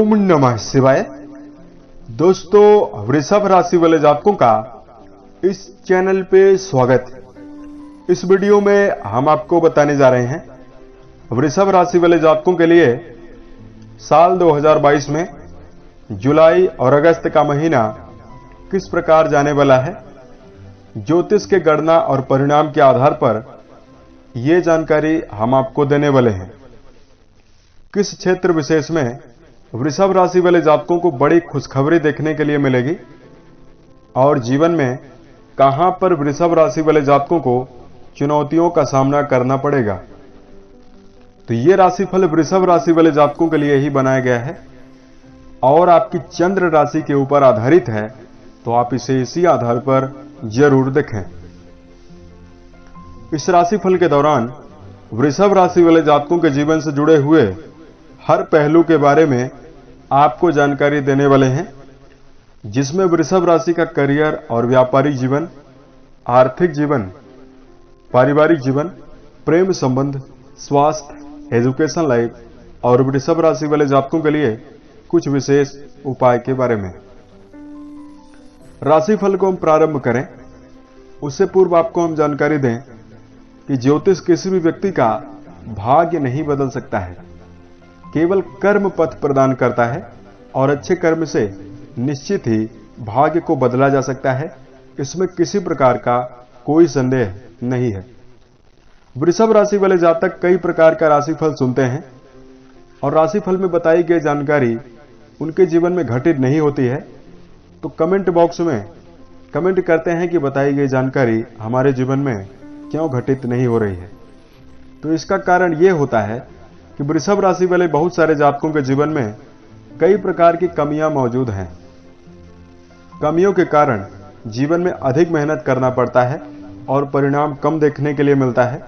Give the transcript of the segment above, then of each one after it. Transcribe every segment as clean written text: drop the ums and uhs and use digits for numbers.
ओम नमः शिवाय। दोस्तों, वृषभ राशि वाले जातकों का इस चैनल पे स्वागत है। इस वीडियो में हम आपको बताने जा रहे हैं वृषभ राशि वाले जातकों के लिए साल 2022 में जुलाई और अगस्त का महीना किस प्रकार जाने वाला है। ज्योतिष के गणना और परिणाम के आधार पर यह जानकारी हम आपको देने वाले हैं। किस क्षेत्र विशेष में वृषभ राशि वाले जातकों को बड़ी खुशखबरी देखने के लिए मिलेगी और जीवन में कहां पर वृषभ राशि वाले जातकों को चुनौतियों का सामना करना पड़ेगा। तो यह राशिफल वृषभ राशि वाले जातकों के लिए ही बनाया गया है और आपकी चंद्र राशि के ऊपर आधारित है, तो आप इसे इसी आधार पर जरूर देखें। इस राशिफल के दौरान वृषभ राशि वाले जातकों के जीवन से जुड़े हुए हर पहलू के बारे में आपको जानकारी देने वाले हैं, जिसमें वृषभ राशि का करियर और व्यापारिक जीवन, आर्थिक जीवन, पारिवारिक जीवन, प्रेम संबंध, स्वास्थ्य, एजुकेशन लाइफ और वृषभ राशि वाले जातकों के लिए कुछ विशेष उपाय के बारे में। राशिफल को हम प्रारंभ करें उससे पूर्व आपको हम जानकारी दें कि ज्योतिष किसी भी व्यक्ति का भाग्य नहीं बदल सकता है, केवल कर्म पथ प्रदान करता है और अच्छे कर्म से निश्चित ही भाग्य को बदला जा सकता है। इसमें किसी प्रकार का कोई संदेह नहीं है। वृषभ राशि वाले जातक कई प्रकार का राशिफल सुनते हैं और राशिफल में बताई गई जानकारी उनके जीवन में घटित नहीं होती है, तो कमेंट बॉक्स में कमेंट करते हैं कि बताई गई जानकारी हमारे जीवन में क्यों घटित नहीं हो रही है। तो इसका कारण यह होता है कि वृषभ राशि वाले बहुत सारे जातकों के जीवन में कई प्रकार की कमियां मौजूद हैं। कमियों के कारण जीवन में अधिक मेहनत करना पड़ता है और परिणाम कम देखने के लिए मिलता है।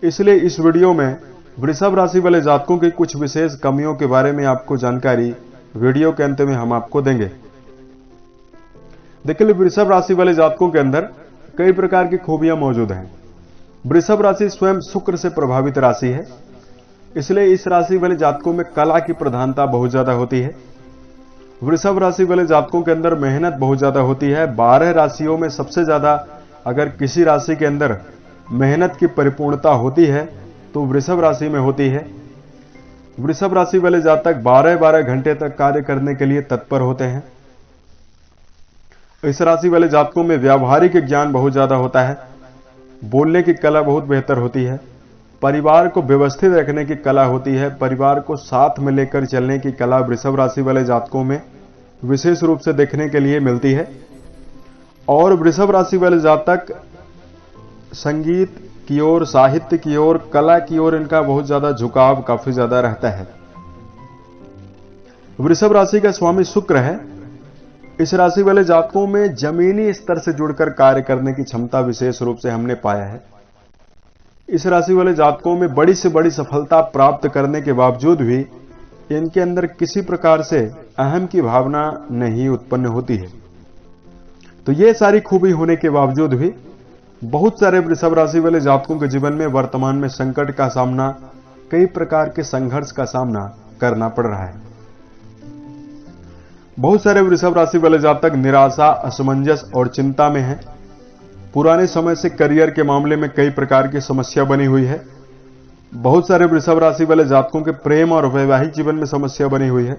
इसलिए इस वीडियो में वृषभ राशि वाले जातकों की कुछ विशेष कमियों के बारे में आपको जानकारी वीडियो के अंत में हम आपको देंगे। देखिए, वृषभ राशि वाले जातकों के अंदर कई प्रकार की खूबियां मौजूद हैं। वृषभ राशि स्वयं शुक्र से प्रभावित राशि है, इसलिए इस राशि वाले जातकों में कला की प्रधानता बहुत ज्यादा होती है। वृषभ राशि वाले जातकों के अंदर मेहनत बहुत ज्यादा होती है। 12 राशियों में सबसे ज्यादा अगर किसी राशि के अंदर मेहनत की परिपूर्णता होती है तो वृषभ राशि में होती है। वृषभ राशि वाले जातक 12-12 घंटे तक कार्य करने के लिए तत्पर होते हैं। इस राशि वाले जातकों में व्यावहारिक ज्ञान बहुत ज्यादा होता है। बोलने की कला बहुत बेहतर होती है। परिवार को व्यवस्थित रखने की कला होती है। परिवार को साथ में लेकर चलने की कला वृषभ राशि वाले जातकों में विशेष रूप से देखने के लिए मिलती है। और वृषभ राशि वाले जातक संगीत की ओर, साहित्य की ओर, कला की ओर इनका बहुत ज्यादा झुकाव काफी ज्यादा रहता है। वृषभ राशि का स्वामी शुक्र है। इस राशि वाले जातकों में जमीनी स्तर से जुड़कर कार्य करने की क्षमता विशेष रूप से हमने पाया है। इस राशि वाले जातकों में बड़ी से बड़ी सफलता प्राप्त करने के बावजूद भी इनके अंदर किसी प्रकार से अहम की भावना नहीं उत्पन्न होती है। तो ये सारी खूबी होने के बावजूद भी बहुत सारे वृषभ राशि वाले जातकों के जीवन में वर्तमान में संकट का सामना, कई प्रकार के संघर्ष का सामना करना पड़ रहा है। बहुत सारे वृषभ राशि वाले जातक निराशा, असमंजस और चिंता में हैं। पुराने समय से करियर के मामले में कई प्रकार की समस्या बनी हुई है। बहुत सारे वृषभ राशि वाले जातकों के प्रेम और वैवाहिक जीवन में समस्या बनी हुई है।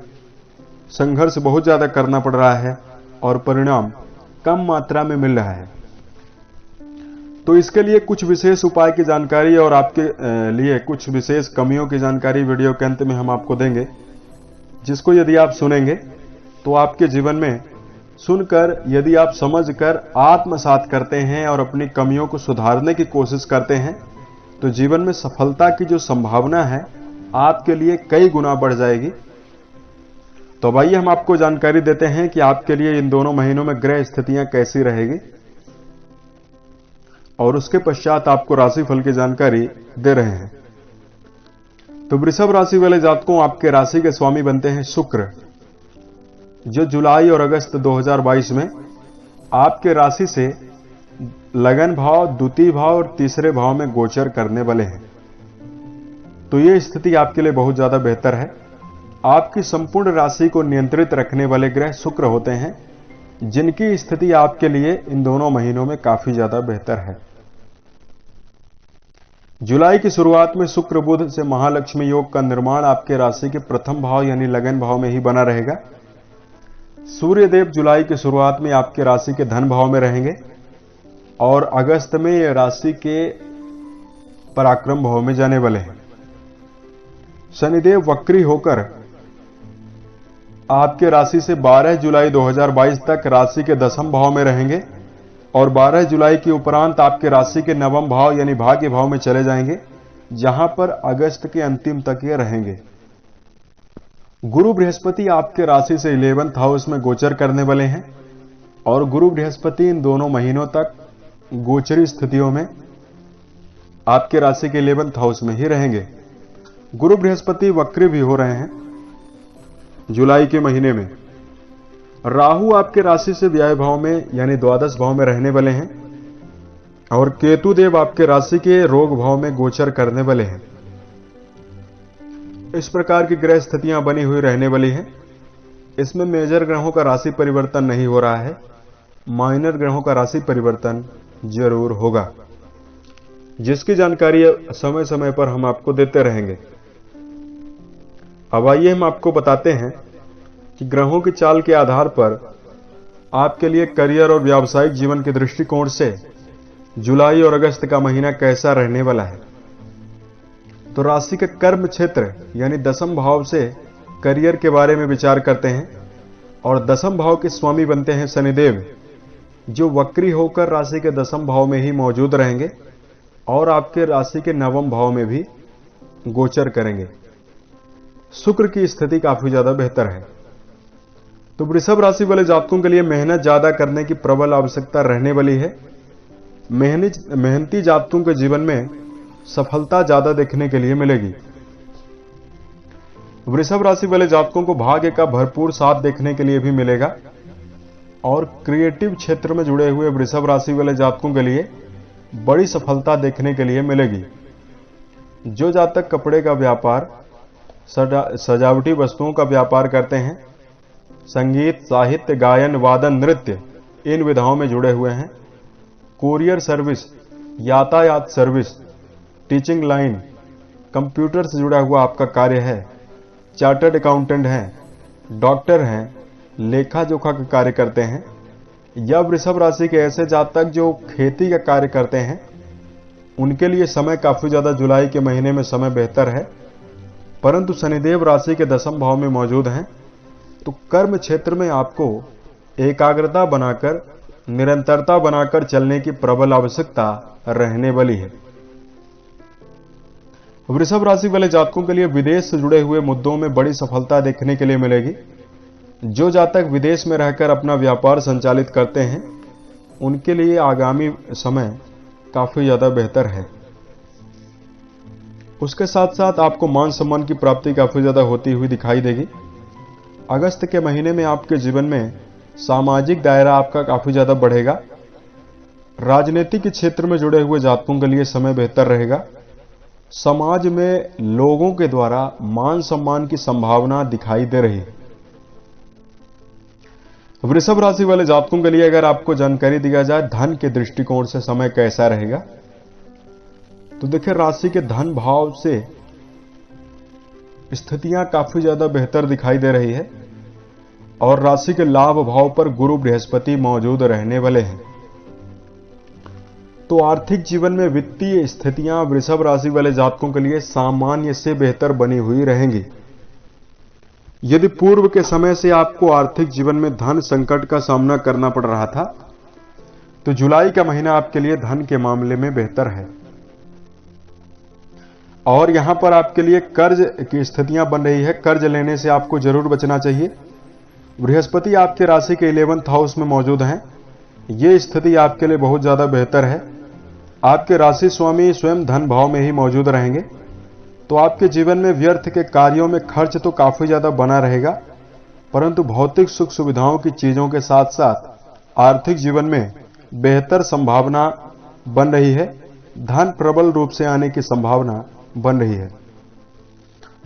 संघर्ष बहुत ज्यादा करना पड़ रहा है और परिणाम कम मात्रा में मिल रहा है। तो इसके लिए कुछ विशेष उपाय की जानकारी और आपके लिए कुछ विशेष कमियों की जानकारी वीडियो के अंत में हम आपको देंगे, जिसको यदि आप सुनेंगे तो आपके जीवन में सुनकर यदि आप समझकर आत्मसात करते हैं और अपनी कमियों को सुधारने की कोशिश करते हैं तो जीवन में सफलता की जो संभावना है आपके लिए कई गुना बढ़ जाएगी। तो अब आइए हम आपको जानकारी देते हैं कि आपके लिए इन दोनों महीनों में ग्रह स्थितियां कैसी रहेगी और उसके पश्चात आपको राशिफल की जानकारी दे रहे हैं। तो वृषभ राशि वाले जातकों, आपके राशि के स्वामी बनते हैं शुक्र, जो जुलाई और अगस्त 2022 में आपके राशि से लगन भाव, द्वितीय भाव और तीसरे भाव में गोचर करने वाले हैं। तो यह स्थिति आपके लिए बहुत ज्यादा बेहतर है। आपकी संपूर्ण राशि को नियंत्रित रखने वाले ग्रह शुक्र होते हैं, जिनकी स्थिति आपके लिए इन दोनों महीनों में काफी ज्यादा बेहतर है। जुलाई की शुरुआत में शुक्र बुध से महालक्ष्मी योग का निर्माण आपके राशि के प्रथम भाव यानी लगन भाव में ही बना रहेगा। सूर्यदेव जुलाई की शुरुआत में आपके राशि के धन भाव में रहेंगे और अगस्त में यह राशि के पराक्रम भाव में जाने वाले हैं। शनिदेव वक्री होकर आपके राशि से 12 जुलाई 2022 तक राशि के दसम भाव में रहेंगे और 12 जुलाई के उपरांत आपके राशि के नवम भाव यानी भाग्य भाव में चले जाएंगे, जहां पर अगस्त के अंतिम तक ये रहेंगे। गुरु बृहस्पति आपके राशि से 11th हाउस में गोचर करने वाले हैं और गुरु बृहस्पति इन दोनों महीनों तक गोचरी स्थितियों में आपके राशि के 11th हाउस में ही रहेंगे। गुरु बृहस्पति वक्री भी हो रहे हैं जुलाई के महीने में। राहु आपके राशि से व्यय भाव में यानी द्वादश भाव में रहने वाले हैं और केतु देव आपके राशि के रोग भाव में गोचर करने वाले हैं। इस प्रकार की ग्रह स्थितियां बनी हुई रहने वाली हैं। इसमें मेजर ग्रहों का राशि परिवर्तन नहीं हो रहा है, माइनर ग्रहों का राशि परिवर्तन जरूर होगा, जिसकी जानकारी समय समय पर हम आपको देते रहेंगे। अब आइए हम आपको बताते हैं कि ग्रहों की चाल के आधार पर आपके लिए करियर और व्यावसायिक जीवन के दृष्टिकोण से जुलाई और अगस्त का महीना कैसा रहने वाला है। तो राशि के कर्म क्षेत्र यानी दसम भाव से करियर के बारे में विचार करते हैं और दसम भाव के स्वामी बनते हैं शनिदेव, जो वक्री होकर राशि के दसम भाव में ही मौजूद रहेंगे और आपके राशि के नवम भाव में भी गोचर करेंगे। शुक्र की स्थिति काफी ज्यादा बेहतर है। तो वृषभ राशि वाले जातकों के लिए मेहनत ज्यादा करने की प्रबल आवश्यकता रहने वाली है। मेहनती जातकों के जीवन में सफलता ज्यादा देखने के लिए मिलेगी। वृषभ राशि वाले जातकों को भाग्य का भरपूर साथ देखने के लिए भी मिलेगा और क्रिएटिव क्षेत्र में जुड़े हुए वृषभ राशि वाले जातकों के लिए बड़ी सफलता देखने के लिए मिलेगी। जो जातक कपड़े का व्यापार, सजावटी वस्तुओं का व्यापार करते हैं, संगीत, साहित्य, गायन, वादन, नृत्य इन विधाओं में जुड़े हुए हैं, कोरियर सर्विस, यातायात सर्विस, टीचिंग लाइन, कंप्यूटर से जुड़ा हुआ आपका कार्य है, चार्टर्ड अकाउंटेंट हैं, डॉक्टर हैं, लेखा जोखा का कार्य करते हैं, या वृषभ राशि के ऐसे जातक जो खेती का कार्य करते हैं, उनके लिए समय काफी ज्यादा जुलाई के महीने में समय बेहतर है। परंतु शनिदेव राशि के दसम भाव में मौजूद हैं, तो कर्म क्षेत्र में आपको एकाग्रता बनाकर, निरंतरता बनाकर चलने की प्रबल आवश्यकता रहने वाली है। वृषभ राशि वाले जातकों के लिए विदेश से जुड़े हुए मुद्दों में बड़ी सफलता देखने के लिए मिलेगी। जो जातक विदेश में रहकर अपना व्यापार संचालित करते हैं, उनके लिए आगामी समय काफी ज्यादा बेहतर है। उसके साथ साथ आपको मान सम्मान की प्राप्ति काफी ज्यादा होती हुई दिखाई देगी। अगस्त के महीने में आपके जीवन में सामाजिक दायरा आपका काफी ज्यादा बढ़ेगा। राजनीति के क्षेत्र में जुड़े हुए जातकों के लिए समय बेहतर रहेगा। समाज में लोगों के द्वारा मान सम्मान की संभावना दिखाई दे रही है। वृषभ राशि वाले जातकों के लिए अगर आपको जानकारी दिया जाए धन के दृष्टिकोण से समय कैसा रहेगा, तो देखिए राशि के धन भाव से स्थितियां काफी ज्यादा बेहतर दिखाई दे रही है और राशि के लाभ भाव पर गुरु बृहस्पति मौजूद रहने वाले हैं। तो आर्थिक जीवन में वित्तीय स्थितियां वृषभ राशि वाले जातकों के लिए सामान्य से बेहतर बनी हुई रहेंगी। यदि पूर्व के समय से आपको आर्थिक जीवन में धन संकट का सामना करना पड़ रहा था, तो जुलाई का महीना आपके लिए धन के मामले में बेहतर है। और यहां पर आपके लिए कर्ज की स्थितियां बन रही है। कर्ज लेने से आपको जरूर बचना चाहिए। बृहस्पति आपके राशि के 11th हाउस में मौजूद हैं। यह स्थिति आपके लिए बहुत ज्यादा बेहतर है। आपके राशि स्वामी स्वयं धन भाव में ही मौजूद रहेंगे, तो आपके जीवन में व्यर्थ के कार्यों में खर्च तो काफी ज्यादा बना रहेगा, परंतु भौतिक सुख सुविधाओं की चीजों के साथ साथ आर्थिक जीवन में बेहतर संभावना बन रही है। धन प्रबल रूप से आने की संभावना बन रही है।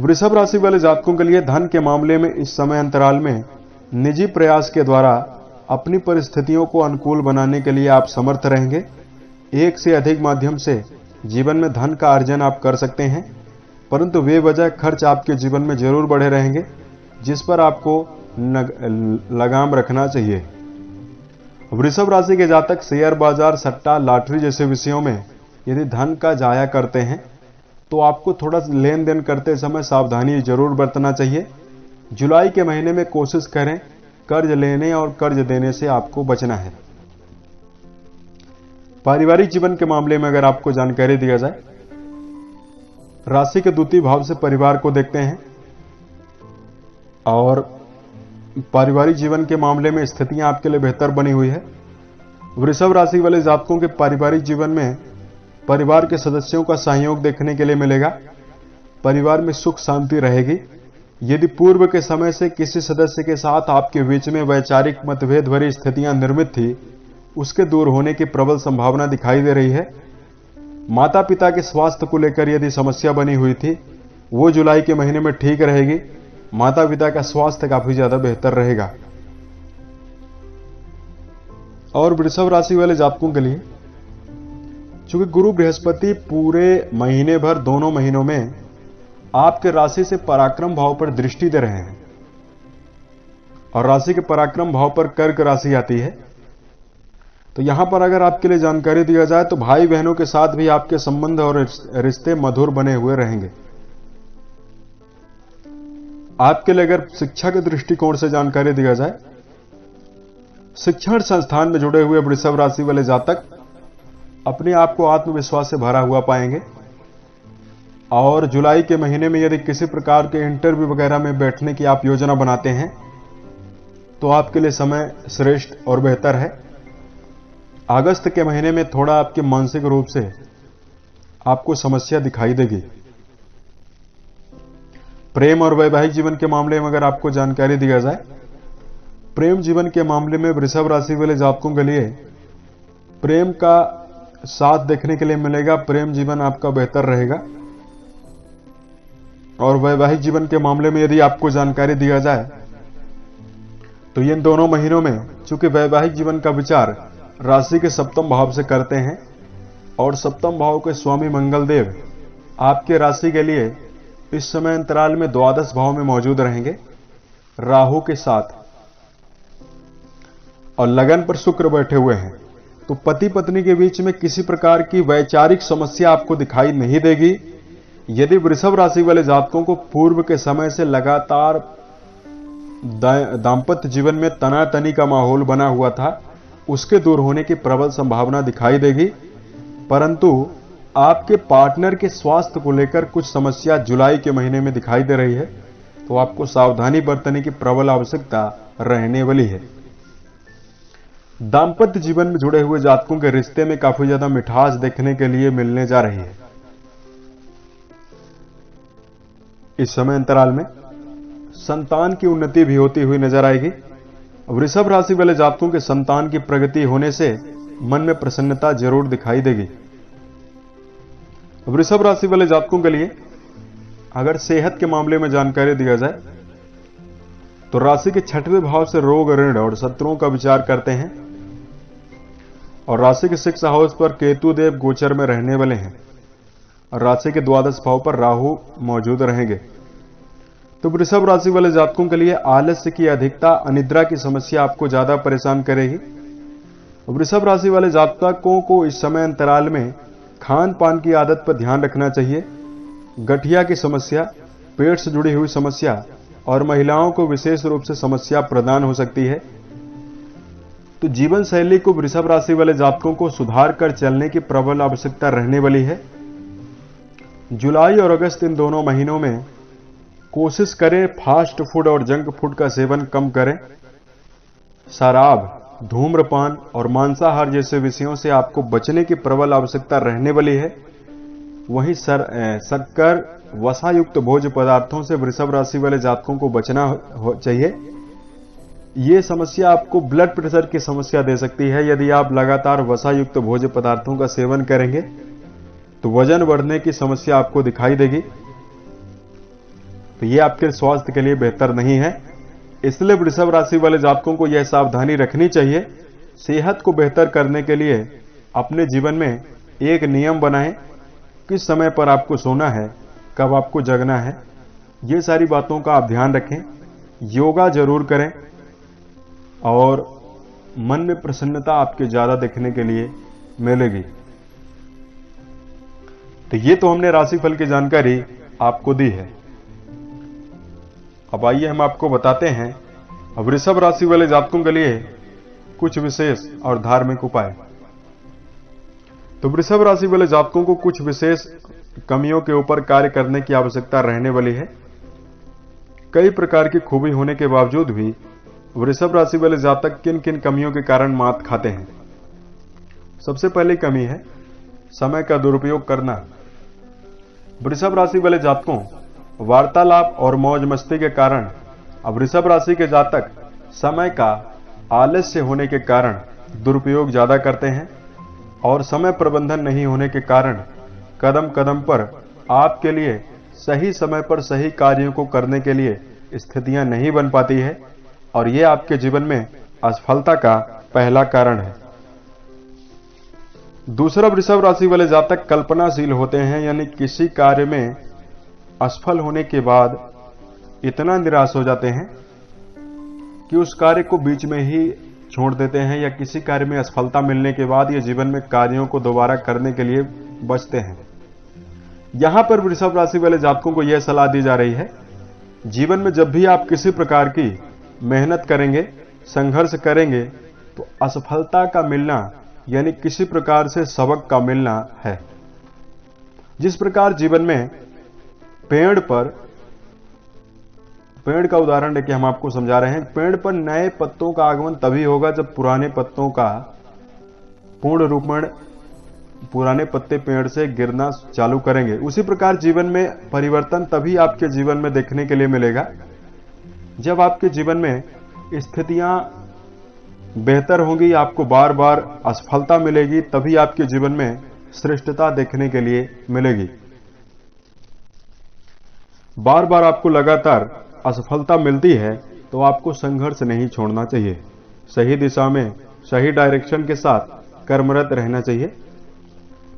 वृषभ राशि वाले जातकों के लिए धन के मामले में इस समय अंतराल में निजी प्रयास के द्वारा अपनी परिस्थितियों को अनुकूल बनाने के लिए आप समर्थ रहेंगे। एक से अधिक माध्यम से जीवन में धन का अर्जन आप कर सकते हैं, परंतु बेवजह खर्च आपके जीवन में जरूर बढ़े रहेंगे, जिस पर आपको लगाम रखना चाहिए। वृषभ राशि के जातक शेयर बाजार, सट्टा, लॉटरी जैसे विषयों में यदि धन का जाया करते हैं तो आपको थोड़ा लेन देन करते समय सावधानी जरूर बरतना चाहिए। जुलाई के महीने में कोशिश करें कर्ज लेने और कर्ज देने से आपको बचना है। पारिवारिक जीवन के मामले में अगर आपको जानकारी दिया जाए, राशि के द्वितीय भाव से परिवार को देखते हैं और पारिवारिक जीवन के मामले में स्थितियां आपके लिए बेहतर बनी हुई है। वृषभ राशि वाले जातकों के पारिवारिक जीवन में परिवार के सदस्यों का सहयोग देखने के लिए मिलेगा। परिवार में सुख शांति रहेगी। यदि पूर्व के समय से किसी सदस्य के साथ आपके बीच में वैचारिक मतभेद भरी स्थितियां निर्मित थी, उसके दूर होने की प्रबल संभावना दिखाई दे रही है। माता पिता के स्वास्थ्य को लेकर यदि समस्या बनी हुई थी, वो जुलाई के महीने में ठीक रहेगी। माता पिता का स्वास्थ्य काफी ज्यादा बेहतर रहेगा। और वृषभ राशि वाले जातकों के लिए चूंकि गुरु बृहस्पति पूरे महीने भर दोनों महीनों में आपके राशि से पराक्रम भाव पर दृष्टि दे रहे हैं और राशि के पराक्रम भाव पर कर्क राशि आती है, तो यहां पर अगर आपके लिए जानकारी दिया जाए तो भाई बहनों के साथ भी आपके संबंध और रिश्ते मधुर बने हुए रहेंगे। आपके लिए अगर शिक्षा के दृष्टिकोण से जानकारी दिया जाए, शिक्षण संस्थान में जुड़े हुए वृषभ राशि वाले जातक अपने आप को आत्मविश्वास से भरा हुआ पाएंगे। और जुलाई के महीने में यदि किसी प्रकार के इंटरव्यू वगैरह में बैठने की आप योजना बनाते हैं तो आपके लिए समय श्रेष्ठ और बेहतर है। अगस्त के महीने में थोड़ा आपके मानसिक रूप से आपको समस्या दिखाई देगी। प्रेम और वैवाहिक जीवन के मामले में अगर आपको जानकारी दिया जाए, प्रेम जीवन के मामले में वृषभ राशि वाले जातकों के लिए प्रेम का साथ देखने के लिए मिलेगा। प्रेम जीवन आपका बेहतर रहेगा। और वैवाहिक जीवन के मामले में यदि आपको जानकारी दिया जाए तो इन दोनों महीनों में चूंकि वैवाहिक जीवन का विचार राशि के सप्तम भाव से करते हैं और सप्तम भाव के स्वामी मंगल देव आपके राशि के लिए इस समय अंतराल में द्वादश भाव में मौजूद रहेंगे राहु के साथ, और लगन पर शुक्र बैठे हुए हैं, तो पति पत्नी के बीच में किसी प्रकार की वैचारिक समस्या आपको दिखाई नहीं देगी। यदि वृषभ राशि वाले जातकों को पूर्व के समय से लगातार दांपत्य जीवन में तनातनी का माहौल बना हुआ था, उसके दूर होने की प्रबल संभावना दिखाई देगी। परंतु आपके पार्टनर के स्वास्थ्य को लेकर कुछ समस्या जुलाई के महीने में दिखाई दे रही है, तो आपको सावधानी बरतने की प्रबल आवश्यकता रहने वाली है। दांपत्य जीवन में जुड़े हुए जातकों के रिश्ते में काफी ज्यादा मिठास देखने के लिए मिलने जा रही है। इस समय अंतराल में संतान की उन्नति भी होती हुई नजर आएगी। वृषभ राशि वाले जातकों के संतान की प्रगति होने से मन में प्रसन्नता जरूर दिखाई देगी। वृषभ राशि वाले जातकों के लिए अगर सेहत के मामले में जानकारी दिया जाए तो राशि के छठवें भाव से रोग, ऋण और शत्रुओं का विचार करते हैं और राशि के 6 हाउस पर केतु देव गोचर में रहने वाले हैं और राशि के द्वादश भाव पर राहु मौजूद रहेंगे। तो वृषभ राशि वाले जातकों के लिए आलस्य की अधिकता, अनिद्रा की समस्या आपको ज्यादा परेशान करेगी। वृषभ राशि वाले जातकों को इस समय अंतराल में खान पान की आदत पर ध्यान रखना चाहिए। गठिया की समस्या, पेट से जुड़ी हुई समस्या और महिलाओं को विशेष रूप से समस्या प्रदान हो सकती है। तो जीवन शैली को वृषभ राशि वाले जातकों को सुधार कर चलने की प्रबल आवश्यकता रहने वाली है। जुलाई और अगस्त इन दोनों महीनों में कोशिश करें फास्ट फूड और जंक फूड का सेवन कम करें। शराब, धूम्रपान और मांसाहार जैसे विषयों से आपको बचने की प्रबल आवश्यकता रहने वाली है। वहीं शक्कर, वसायुक्त भोज्य पदार्थों से वृषभ राशि वाले जातकों को बचना चाहिए। ये समस्या आपको ब्लड प्रेशर की समस्या दे सकती है। यदि आप लगातार वसायुक्त भोज्य पदार्थों का सेवन करेंगे तो वजन बढ़ने की समस्या आपको दिखाई देगी। तो ये आपके स्वास्थ्य के लिए बेहतर नहीं है। इसलिए वृषभ राशि वाले जातकों को यह सावधानी रखनी चाहिए, सेहत को बेहतर करने के लिए अपने जीवन में एक नियम बनाएं, किस समय पर आपको सोना है, कब आपको जगना है, ये सारी बातों का आप ध्यान रखें। योगा जरूर करें और मन में प्रसन्नता आपके ज्यादा देखने के लिए मिलेगी। तो ये तो हमने राशिफल की जानकारी आपको दी है। अब आइए हम आपको बताते हैं वृषभ राशि वाले जातकों के लिए कुछ विशेष और धार्मिक उपाय। तो वृषभ राशि वाले जातकों को कुछ विशेष कमियों के ऊपर कार्य करने की आवश्यकता रहने वाली है। कई प्रकार की खूबी होने के बावजूद भी वृषभ राशि वाले जातक किन किन कमियों के कारण मात खाते हैं। सबसे पहली कमी है समय का दुरुपयोग करना। वृषभ राशि वाले जातकों वार्तालाप और मौज मस्ती के कारण वृषभ राशि के जातक समय का आलस्य होने के कारण दुरुपयोग ज्यादा करते हैं और समय प्रबंधन नहीं होने के कारण कदम कदम पर आपके लिए सही समय पर सही कार्यों को करने के लिए स्थितियां नहीं बन पाती है और यह आपके जीवन में असफलता का पहला कारण है। दूसरा, वृषभ राशि वाले जातक कल्पनाशील होते हैं, यानी किसी कार्य में असफल होने के बाद इतना निराश हो जाते हैं कि उस कार्य को बीच में ही छोड़ देते हैं या किसी कार्य में असफलता मिलने के बाद ये जीवन में कार्यों को दोबारा करने के लिए बचते हैं। यहां पर वृषभ राशि वाले जातकों को यह सलाह दी जा रही है, जीवन में जब भी आप किसी प्रकार की मेहनत करेंगे, संघर्ष करेंगे, तो असफलता का मिलना यानी किसी प्रकार से सबक का मिलना है। जिस प्रकार जीवन में पेड़ का उदाहरण लेके हम आपको समझा रहे हैं, पेड़ पर नए पत्तों का आगमन तभी होगा जब पुराने पत्तों का पूर्ण रूपेण पुराने पत्ते पेड़ से गिरना चालू करेंगे। उसी प्रकार जीवन में परिवर्तन तभी आपके जीवन में देखने के लिए मिलेगा जब आपके जीवन में स्थितियां बेहतर होंगी, आपको बार बार असफलता मिलेगी, तभी आपके जीवन में श्रेष्ठता देखने के लिए मिलेगी। बार बार आपको लगातार असफलता मिलती है तो आपको संघर्ष नहीं छोड़ना चाहिए, सही दिशा में सही डायरेक्शन के साथ कर्मरत रहना चाहिए।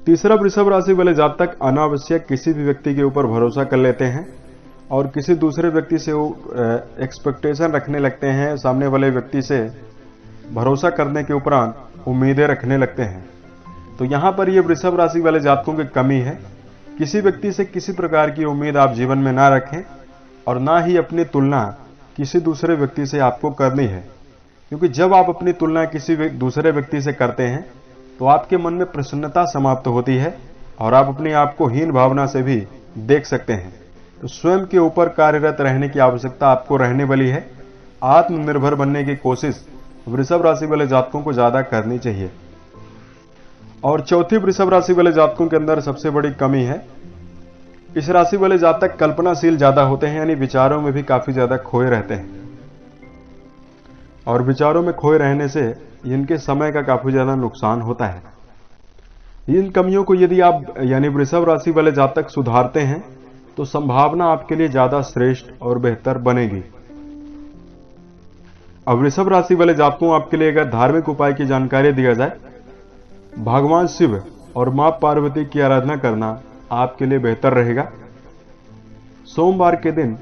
तीसरा, वृषभ राशि वाले जातक अनावश्यक किसी भी व्यक्ति के ऊपर भरोसा कर लेते हैं और किसी दूसरे व्यक्ति से एक्सपेक्टेशन रखने लगते हैं, सामने वाले व्यक्ति से भरोसा करने के उपरांत उम्मीदें रखने लगते हैं। तो यहां पर यह वृषभ राशि वाले जातकों की कमी है। किसी व्यक्ति से किसी प्रकार की उम्मीद आप जीवन में ना रखें और ना ही अपनी तुलना किसी दूसरे व्यक्ति से आपको करनी है, क्योंकि जब आप अपनी तुलना किसी दूसरे व्यक्ति से करते हैं तो आपके मन में प्रसन्नता समाप्त होती है और आप अपने आप को हीन भावना से भी देख सकते हैं। तो स्वयं के ऊपर कार्यरत रहने की आवश्यकता आपको रहने वाली है। आत्मनिर्भर बनने की कोशिश वृषभ राशि वाले जातकों को ज्यादा करनी चाहिए। और चौथी, वृषभ राशि वाले जातकों के अंदर सबसे बड़ी कमी है, इस राशि वाले जातक कल्पनाशील ज्यादा होते हैं, यानी विचारों में भी काफी ज्यादा खोए रहते हैं और विचारों में खोए रहने से इनके समय का काफी ज्यादा नुकसान होता है। इन कमियों को यदि आप यानी वृषभ राशि वाले जातक सुधारते हैं तो संभावना आपके लिए ज्यादा श्रेष्ठ और बेहतर बनेगी। अब वृषभ राशि वाले जातकों आपके लिए अगर धार्मिक उपाय की जानकारी दिया जाए, भगवान शिव और मां पार्वती की आराधना करना आपके लिए बेहतर रहेगा। सोमवार के दिन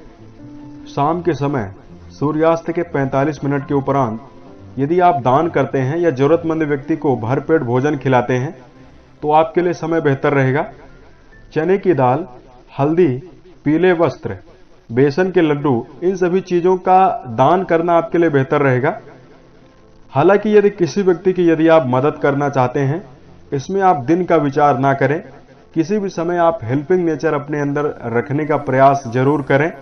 शाम के समय सूर्यास्त के 45 मिनट के उपरांत यदि आप दान करते हैं या जरूरतमंद व्यक्ति को भरपेट भोजन खिलाते हैं तो आपके लिए समय बेहतर रहेगा। चने की दाल, हल्दी, पीले वस्त्र, बेसन के लड्डू, इन सभी चीजों का दान करना आपके लिए बेहतर रहेगा। हालांकि यदि किसी व्यक्ति की यदि आप मदद करना चाहते हैं, इसमें आप दिन का विचार ना करें, किसी भी समय आप हेल्पिंग नेचर अपने अंदर रखने का प्रयास जरूर करें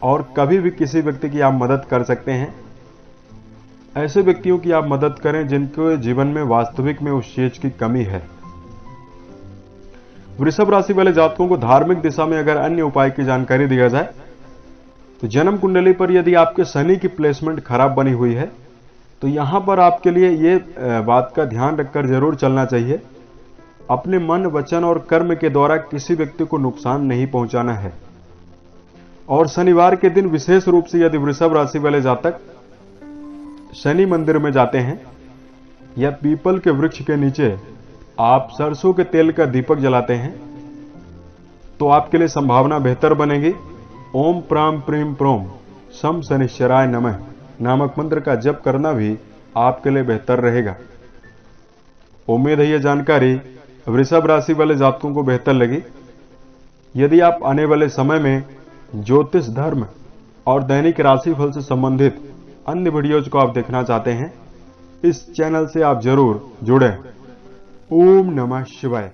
और कभी भी किसी व्यक्ति की आप मदद कर सकते हैं। ऐसे व्यक्तियों की आप मदद करें जिनके जीवन में वास्तविक में उस चीज की कमी है। वृषभ राशि वाले जातकों को धार्मिक दिशा में अगर अन्य उपाय की जानकारी दिया जाए तो जन्म कुंडली पर यदि आपके शनि की प्लेसमेंट खराब बनी हुई है तो यहां पर आपके लिए ये बात का ध्यान रखकर जरूर चलना चाहिए, अपने मन, वचन और कर्म के द्वारा किसी व्यक्ति को नुकसान नहीं पहुंचाना है। और शनिवार के दिन विशेष रूप से यदि वृषभ राशि वाले जातक शनि मंदिर में जाते हैं या पीपल के वृक्ष के नीचे आप सरसों के तेल का दीपक जलाते हैं तो आपके लिए संभावना बेहतर बनेगी। ओम प्राम प्रीम प्रोम सम शनिश्चराय नमः नामक मंत्र का जप करना भी आपके लिए बेहतर रहेगा। उम्मीद है यह जानकारी वृषभ राशि वाले जातकों को बेहतर लगी। यदि आप आने वाले समय में ज्योतिष, धर्म और दैनिक राशिफल से संबंधित अन्य वीडियोज को आप देखना चाहते हैं, इस चैनल से आप जरूर जुड़ें। ओम नमः शिवाय।